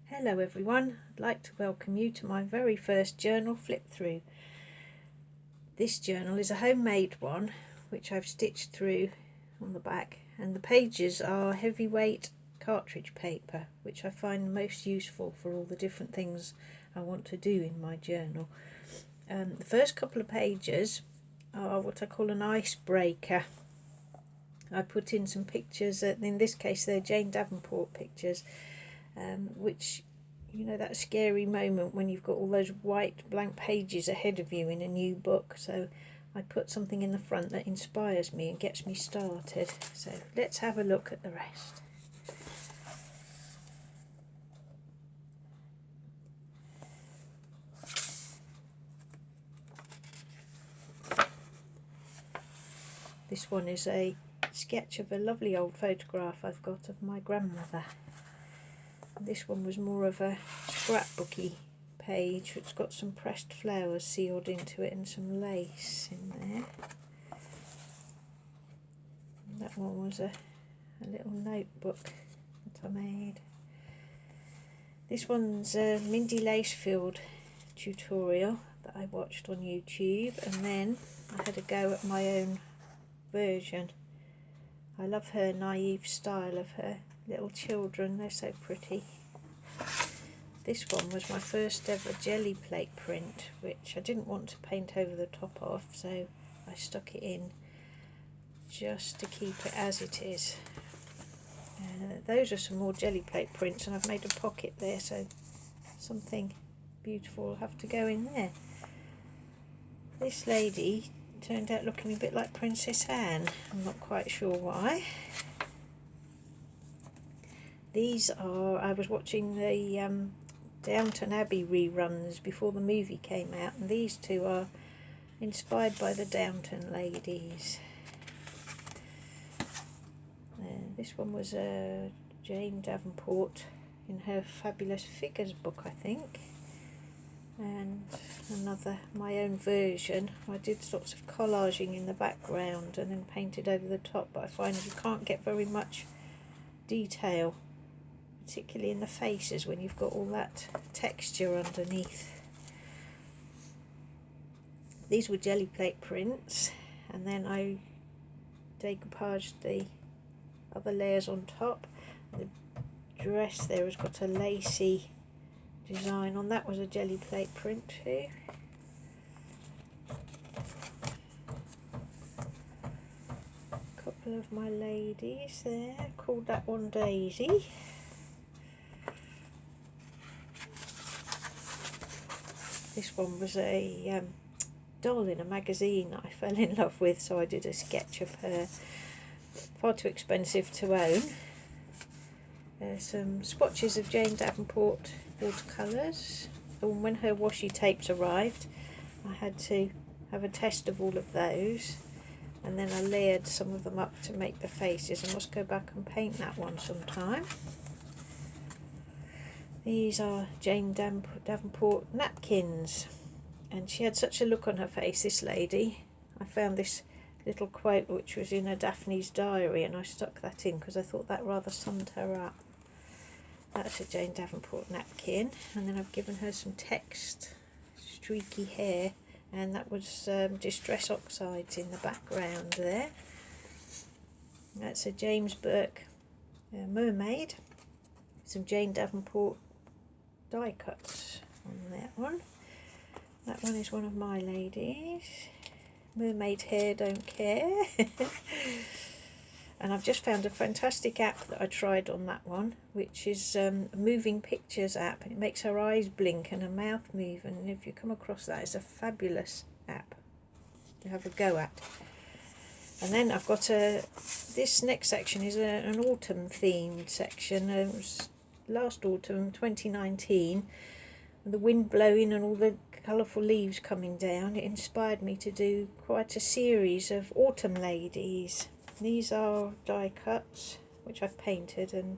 Hello everyone, I'd like to welcome you to my very first journal flip through. This journal is a homemade one which I've stitched through on the back, and the pages are heavyweight cartridge paper, which I find most useful for all the different things I want to do in my journal. The first couple of pages are what I call an icebreaker. I put in some pictures, in this case they're Jane Davenport pictures, which, you know, that scary moment when you've got all those white blank pages ahead of you in a new book. So I put something in the front that inspires me and gets me started. So let's have a look at the rest. This one is a sketch of a lovely old photograph I've got of my grandmother. This one was more of a scrapbooky page. It's got some pressed flowers sealed into it and some lace in there. And that one was a little notebook that I made. This one's a Mindy Lacefield tutorial that I watched on YouTube, and then I had a go at my own version. I love her naive style of her little children, they're so pretty. This one was my first ever jelly plate print, which I didn't want to paint over the top of, so I stuck it in just to keep it as it is. Those are some more jelly plate prints, and I've made a pocket there, so something beautiful will have to go in there. This lady turned out looking a bit like Princess Anne. I'm not quite sure why. These are, I was watching the Downton Abbey reruns before the movie came out, and these two are inspired by the Downton ladies. This one was Jane Davenport in her Fabulous Figures book, I think. And another, my own version. I did sorts of collaging in the background and then painted over the top, but I find you can't get very much detail, particularly in the faces when you've got all that texture underneath. These were jelly plate prints, and then I decoupaged the other layers on top. The dress there has got a lacy design on. That was a jelly plate print too. A couple of my ladies there, called that one Daisy. This one was a doll in a magazine that I fell in love with, so I did a sketch of her. Far too expensive to own. There's some swatches of Jane Davenport watercolours. And when her washi tapes arrived, I had to have a test of all of those, and then I layered some of them up to make the faces, and must go back and paint that one sometime. These are Jane Davenport napkins, and she had such a look on her face, this lady. I found this little quote which was in a Daphne's diary, and I stuck that in because I thought that rather summed her up. That's a Jane Davenport napkin, and then I've given her some text, streaky hair, and that was Distress Oxides in the background there. That's a James Burke mermaid. Some Jane Davenport die cuts on that one. That one is one of my ladies. Mermaid hair, don't care. And I've just found a fantastic app that I tried on that one, which is a moving pictures app, and it makes her eyes blink and her mouth move, and if you come across that, it's a fabulous app to have a go at. And then I've got this next section is an autumn themed section. It was last autumn 2019, with the wind blowing and all the colourful leaves coming down. It inspired me to do quite a series of autumn ladies. These are die cuts which I've painted and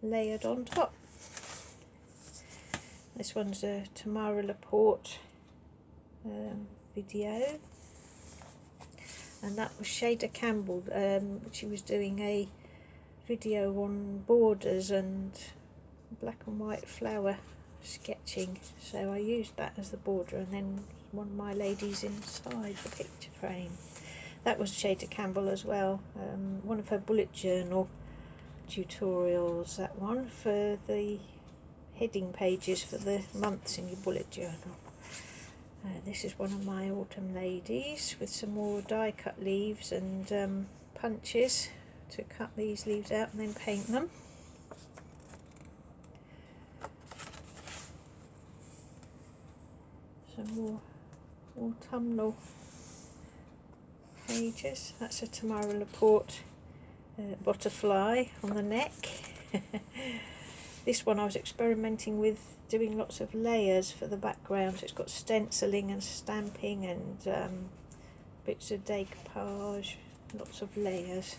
layered on top. This one's a Tamara Laporte video, and that was Shada Campbell. She was doing a video on borders and black and white flower sketching, so I used that as the border, and then one of my ladies inside the picture frame. That was Shada Campbell as well, one of her bullet journal tutorials, that one, for the heading pages for the months in your bullet journal. This is one of my autumn ladies with some more die cut leaves and punches to cut these leaves out and then paint them. Some more autumnal pages. That's a Tamara Laporte butterfly on the neck. This one I was experimenting with doing lots of layers for the background. So it's got stenciling and stamping and bits of decoupage, lots of layers,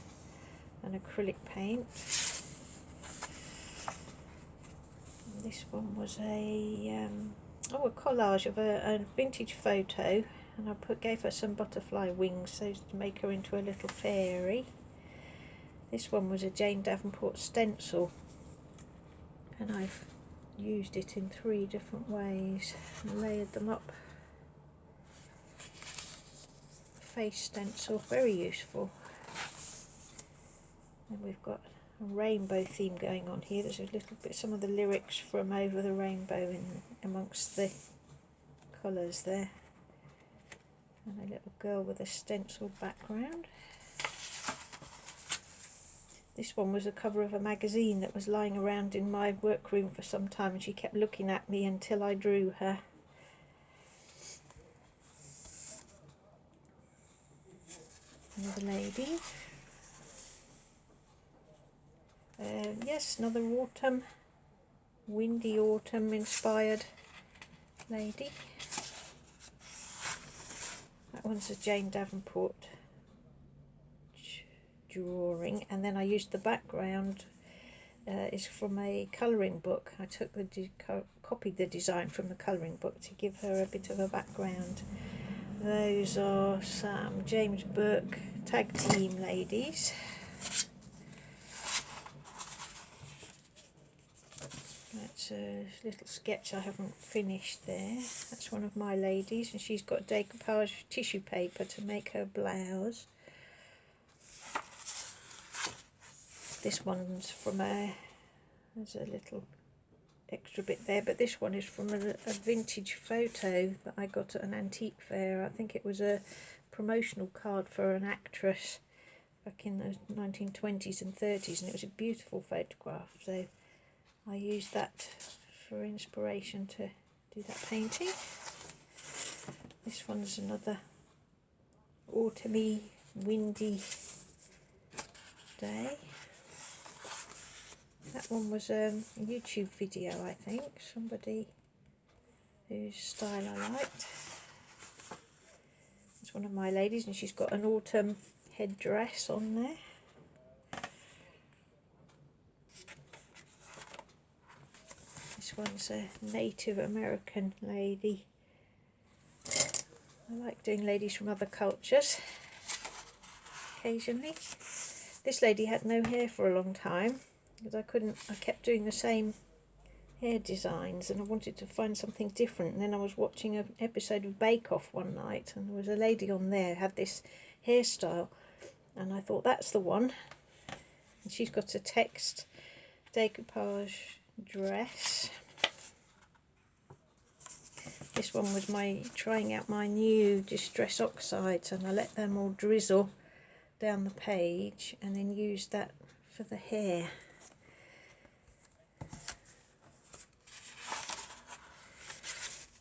and acrylic paint. And this one was a collage of a vintage photo, and I gave her some butterfly wings so to make her into a little fairy. This one was a Jane Davenport stencil, and I've used it in 3 different ways and layered them up. Face stencil, very useful. And we've got a rainbow theme going on here. There's a little bit, some of the lyrics from Over the Rainbow in amongst the colours there. And a little girl with a stencil background. This one was a cover of a magazine that was lying around in my workroom for some time, and she kept looking at me until I drew her. Another lady. Yes, another autumn, windy autumn inspired lady. That one's a Jane Davenport drawing, and then I used the background is from a colouring book. I took copied the design from the colouring book to give her a bit of a background. Those are some James Burke tag team ladies. That's a little sketch I haven't finished there. That's one of my ladies, and she's got decoupage tissue paper to make her blouse. This one's from there's a little extra bit there, but this one is from a vintage photo that I got at an antique fair. I think it was a promotional card for an actress back in the 1920s and 30s, and it was a beautiful photograph, so I used that for inspiration to do that painting. This one's another autumny, windy day. That one was a YouTube video, I think, somebody whose style I liked. It's one of my ladies, and she's got an autumn headdress on there. This one's a Native American lady. I like doing ladies from other cultures occasionally. This lady had no hair for a long time because I kept doing the same hair designs, and I wanted to find something different. And then I was watching an episode of Bake Off one night, and there was a lady on there who had this hairstyle, and I thought that's the one. And she's got a text decoupage dress. This one was trying out my new Distress Oxides, and I let them all drizzle down the page and then used that for the hair.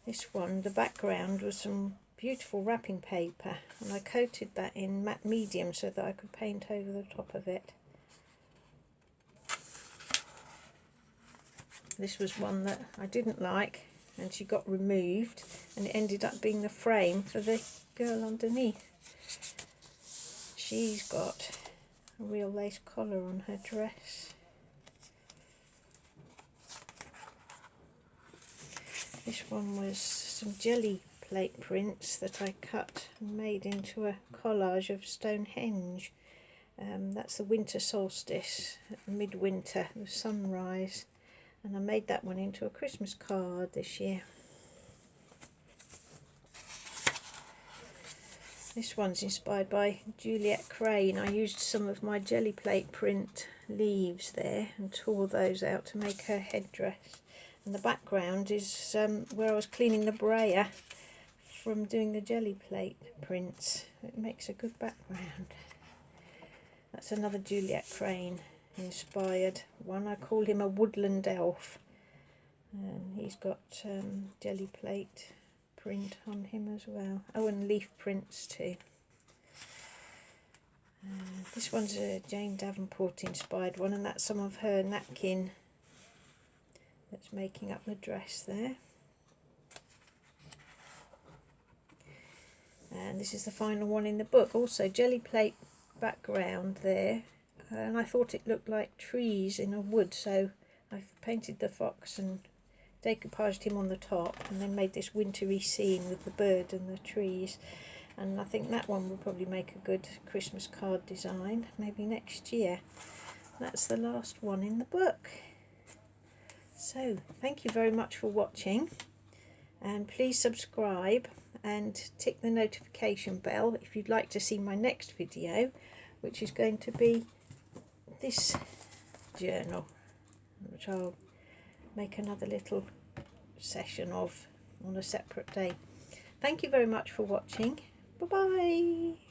This one, the background was some beautiful wrapping paper, and I coated that in matte medium so that I could paint over the top of it. This was one that I didn't like, and she got removed, and it ended up being the frame for the girl underneath. She's got a real lace collar on her dress. This one was some jelly plate prints that I cut and made into a collage of Stonehenge. That's the winter solstice, midwinter, the sunrise. and I made that one into a Christmas card this year. This one's inspired by Juliet Crane. I used some of my jelly plate print leaves there and tore those out to make her headdress. And the background is where I was cleaning the brayer from doing the jelly plate prints. It makes a good background. That's another Juliet Crane inspired one. I call him a woodland elf, and he's got jelly plate print on him as well. Oh, and leaf prints too. This one's a Jane Davenport inspired one, and that's some of her napkin that's making up the dress there. And this is the final one in the book, also jelly plate background there, and I thought it looked like trees in a wood, so I've painted the fox and decoupaged him on the top, and then made this wintry scene with the bird and the trees. And I think that one will probably make a good Christmas card design, maybe next year. That's the last one in the book. So thank you very much for watching, and please subscribe and tick the notification bell if you'd like to see my next video, which is going to be this journal, which I'll make another little session of on a separate day. Thank you very much for watching. Bye bye.